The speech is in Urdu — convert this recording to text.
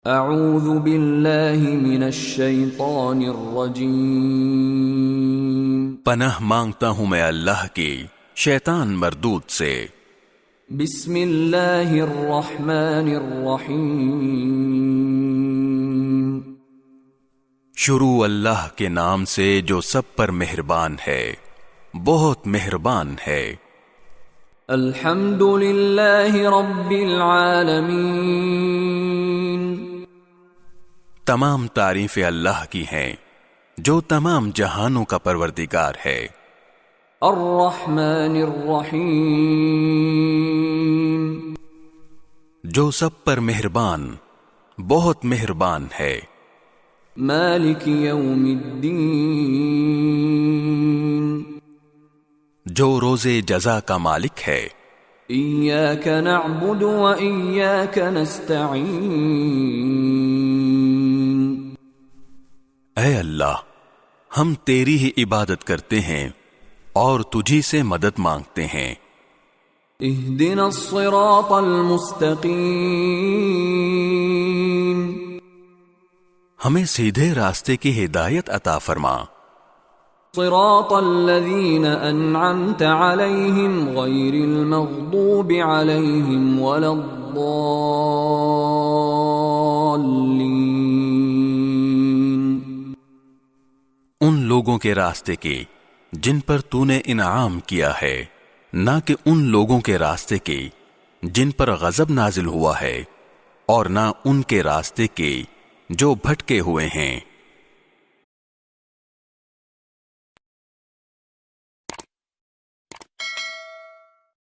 اعوذ باللہ من الشیطان الرجیم، پناہ مانگتا ہوں میں اللہ کی شیطان مردود سے۔ بسم اللہ الرحمن الرحیم، شروع اللہ کے نام سے جو سب پر مہربان ہے، بہت مہربان ہے۔ الحمد للہ رب العالمین، تمام تعریفیں اللہ کی ہیں جو تمام جہانوں کا پروردگار ہے۔ الرحمن الرحیم، جو سب پر مہربان، بہت مہربان ہے۔ مالک یوم الدین، جو روز جزا کا مالک ہے۔ ایاک نعبد و ایاک نستعین، اے اللہ، ہم تیری ہی عبادت کرتے ہیں اور تجھی سے مدد مانگتے ہیں۔ اہدنا الصراط المستقیم، ہمیں سیدھے راستے کی ہدایت عطا فرما۔ صراط الذین انعمت علیہم غیر المغضوب علیہم ولا الضالین، ان لوگوں کے راستے کے جن پر تو نے انعام کیا ہے، نہ کہ ان لوگوں کے راستے کے جن پر غضب نازل ہوا ہے، اور نہ ان کے راستے کے جو بھٹکے ہوئے ہیں۔